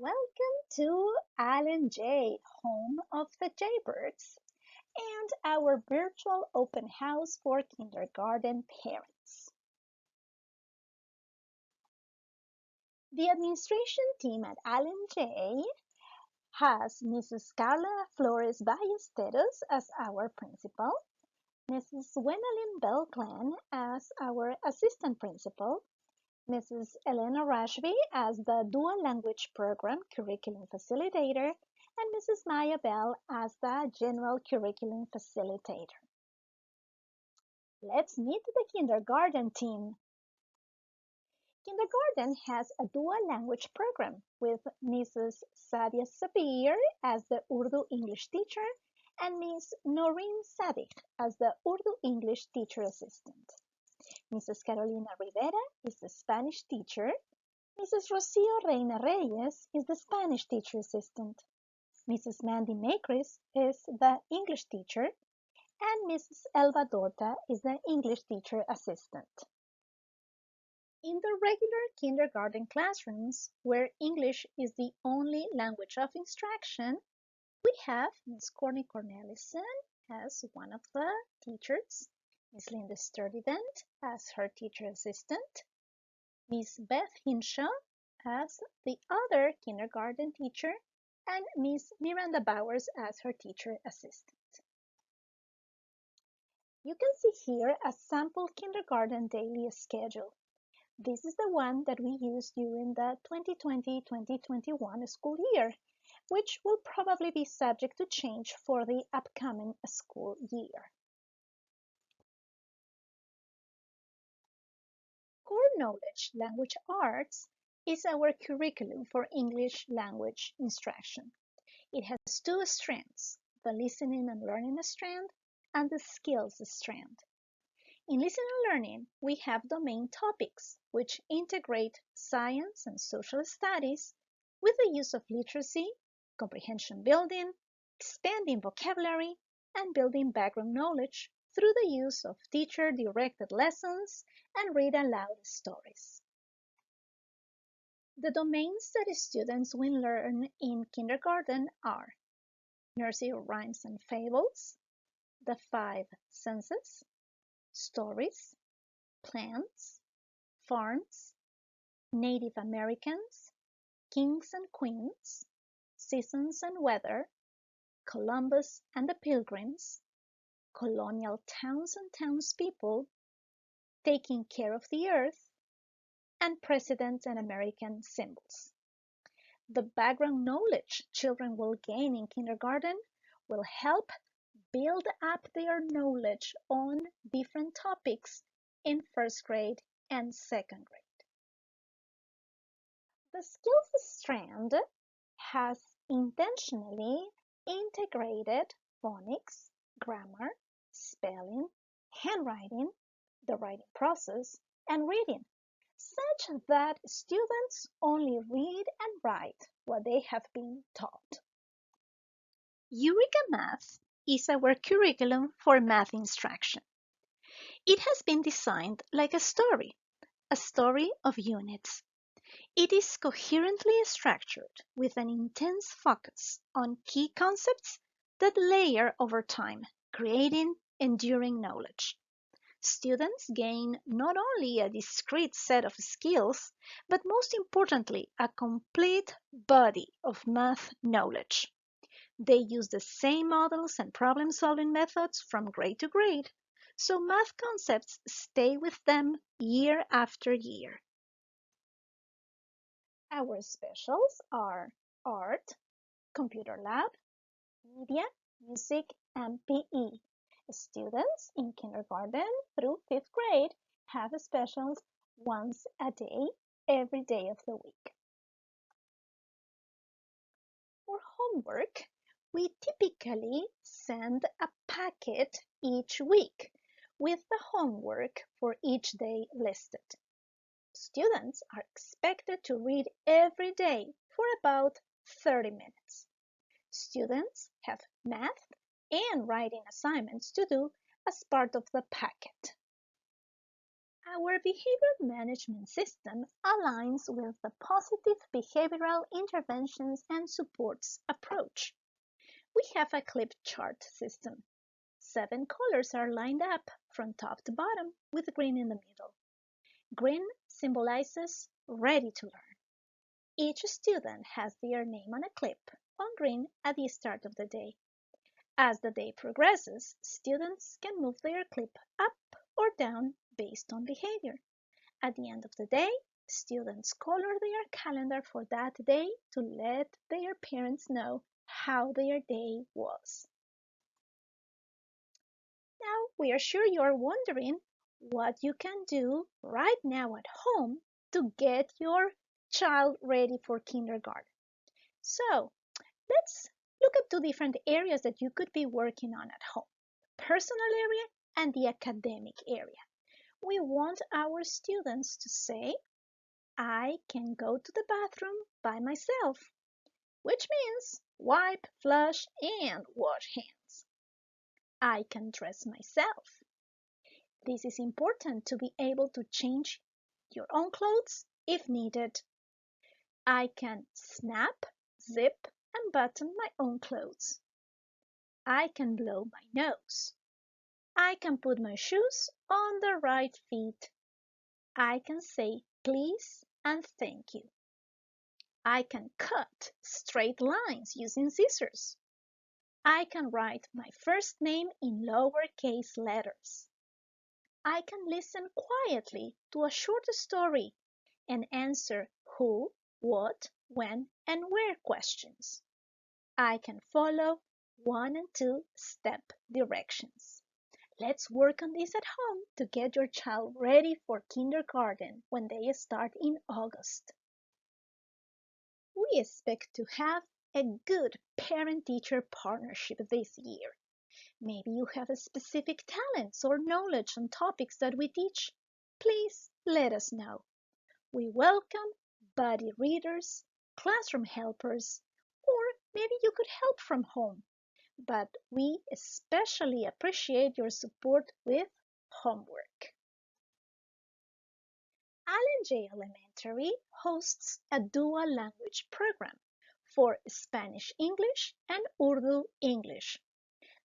Welcome to Alan J, home of the Jaybirds, and our virtual open house for kindergarten parents. The administration team at Alan J has Mrs. Carla Flores Ballesteros as our principal, Mrs. Wenalyn Belclan as our assistant principal, Mrs. Elena Rashby as the Dual Language Program Curriculum Facilitator, and Mrs. Maya Bell as the General Curriculum Facilitator. Let's meet the kindergarten team. Kindergarten has a dual language program with Mrs. Sadia Sabir as the Urdu English teacher and Ms. Noreen Sadiq as the Urdu English teacher assistant. Mrs. Carolina Rivera is the Spanish teacher. Mrs. Rocio Reina Reyes is the Spanish teacher assistant. Mrs. Mandy Macris is the English teacher, and Mrs. Elba Dorta is the English teacher assistant. In the regular kindergarten classrooms, where English is the only language of instruction, we have Ms. Corny Cornelissen as one of the teachers, Ms. Linda Sturdivant as her teacher assistant, Ms. Beth Hinshaw as the other kindergarten teacher, and Ms. Miranda Bowers as her teacher assistant. You can see here a sample kindergarten daily schedule. This is the one that we used during the 2020-2021 school year, which will probably be subject to change for the upcoming school year. Core Knowledge Language Arts is our curriculum for English language instruction. It has two strands, the listening and learning strand and the skills strand. In listening and learning, we have domain topics, which integrate science and social studies with the use of literacy, comprehension building, expanding vocabulary, and building background knowledge through the use of teacher-directed lessons and read-aloud stories. The domains that students will learn in kindergarten are nursery rhymes and fables, the 5 senses, stories, plants, farms, Native Americans, kings and queens, seasons and weather, Columbus and the Pilgrims, colonial towns and townspeople, taking care of the earth, and presidents and American symbols. The background knowledge children will gain in kindergarten will help build up their knowledge on different topics in first grade and second grade. The skills strand has intentionally integrated phonics, grammar, spelling, handwriting, the writing process, and reading, such that students only read and write what they have been taught. Eureka Math is our curriculum for math instruction. It has been designed like a story of units. It is coherently structured with an intense focus on key concepts that layer over time, creating enduring knowledge. Students gain not only a discrete set of skills, but most importantly, a complete body of math knowledge. They use the same models and problem-solving methods from grade to grade, so math concepts stay with them year after year. Our specials are art, computer lab, media, music, and PE. Students in kindergarten through 5th grade have specials once a day, every day of the week. For homework, we typically send a packet each week with the homework for each day listed. Students are expected to read every day for about 30 minutes. Students have math and writing assignments to do as part of the packet. Our behavior management system aligns with the positive behavioral interventions and supports approach. We have a clip chart system. 7 colors are lined up from top to bottom with green in the middle. Green symbolizes ready to learn. Each student has their name on a clip on green at the start of the day. As the day progresses, students can move their clip up or down based on behavior. At the end of the day, students color their calendar for that day to let their parents know how their day was. Now, we are sure you're wondering what you can do right now at home to get your child ready for kindergarten. So, let's look at two different areas that you could be working on at home: personal area and the academic area. We want our students to say, I can go to the bathroom by myself, which means wipe, flush, and wash hands. I can dress myself. This is important to be able to change your own clothes if needed. I can snap, zip, and button my own clothes. I can blow my nose. I can put my shoes on the right feet. I can say please and thank you. I can cut straight lines using scissors. I can write my first name in lowercase letters. I can listen quietly to a short story and answer who, what, when, and where questions. I can follow 1 and 2 step directions. Let's work on this at home to get your child ready for kindergarten when they start in August. We expect to have a good parent-teacher partnership this year. Maybe you have specific talents or knowledge on topics that we teach. Please let us know. We welcome buddy readers, classroom helpers, or maybe you could help from home. But we especially appreciate your support with homework. Allen J. Elementary hosts a dual language program for Spanish English and Urdu English.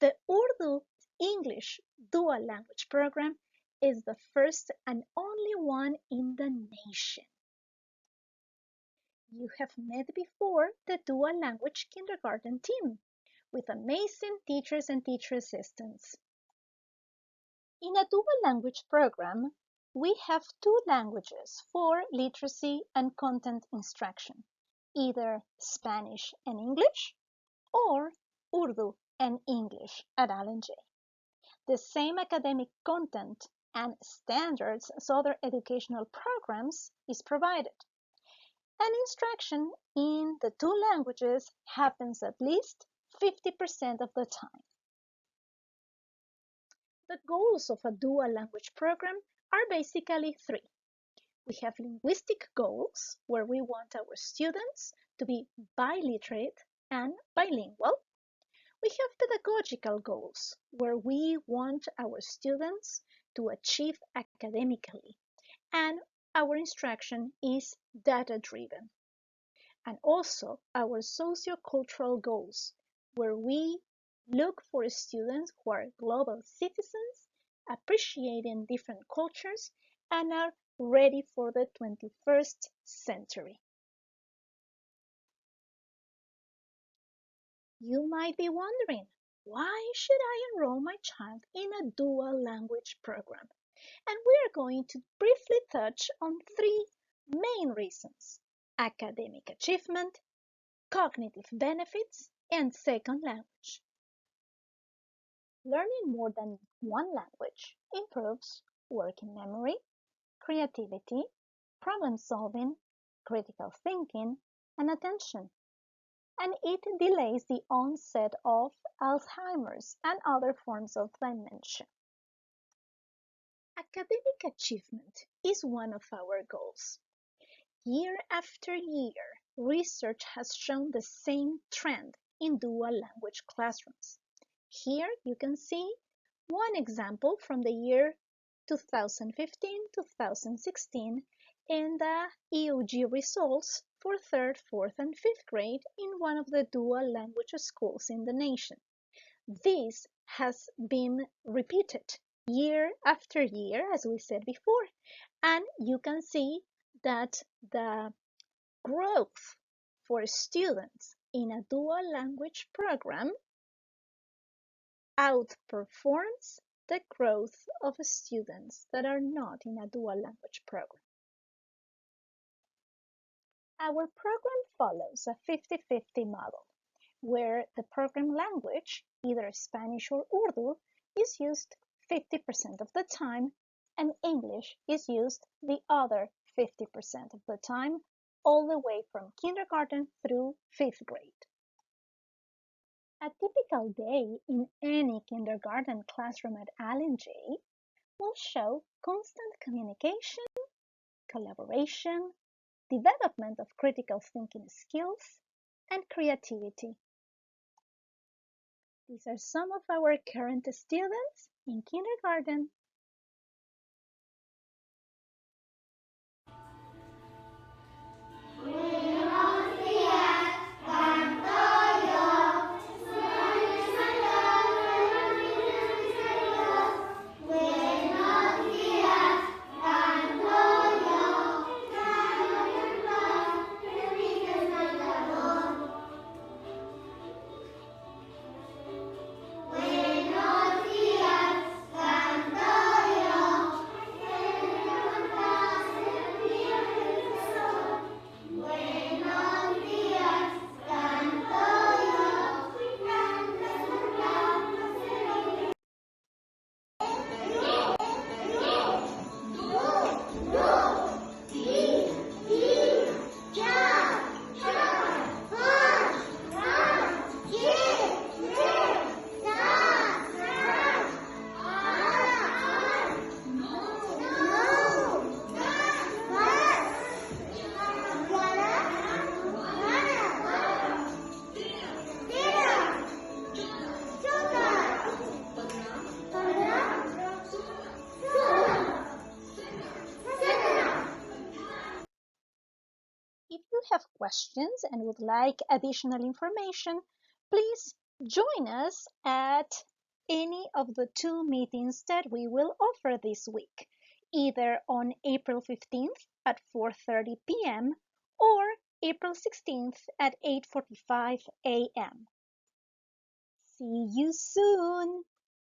The Urdu English dual language program is the first and only one in the nation. You have met before the dual language kindergarten team with amazing teachers and teacher assistants. In a dual language program, we have two languages for literacy and content instruction, either Spanish and English or Urdu and English at Allen J. The same academic content and standards as other educational programs is provided, and instruction in the two languages happens at least 50% of the time. The goals of a dual language program are basically three. We have linguistic goals, where we want our students to be biliterate and bilingual. We have pedagogical goals, where we want our students to achieve academically, and our instruction is data-driven. And also our sociocultural goals, where we look for students who are global citizens, appreciating different cultures, and are ready for the 21st century. You might be wondering, why should I enroll my child in a dual language program? And we are going to briefly touch on three main reasons: academic achievement, cognitive benefits, and second language. Learning more than one language improves working memory, creativity, problem solving, critical thinking, and attention. And it delays the onset of Alzheimer's and other forms of dementia. Academic achievement is one of our goals. Year after year, research has shown the same trend in dual language classrooms. Here you can see one example from the year 2015-2016 and the EOG results for 3rd, 4th, and 5th grade in one of the dual language schools in the nation. This has been repeated year after year, as we said before, and you can see that the growth for students in a dual language program outperforms the growth of students that are not in a dual language program. Our program follows a 50-50 model, where the program language, either Spanish or Urdu, is used 50% of the time and English is used the other 50% of the time, all the way from kindergarten through 5th grade. A typical day in any kindergarten classroom at Allen J will show constant communication, collaboration, development of critical thinking skills, and creativity. These are some of our current students in kindergarten. If you have questions and would like additional information, please join us at any of the 2 meetings that we will offer this week, either on April 15th at 4:30 p.m. or April 16th at 8:45 a.m. See you soon!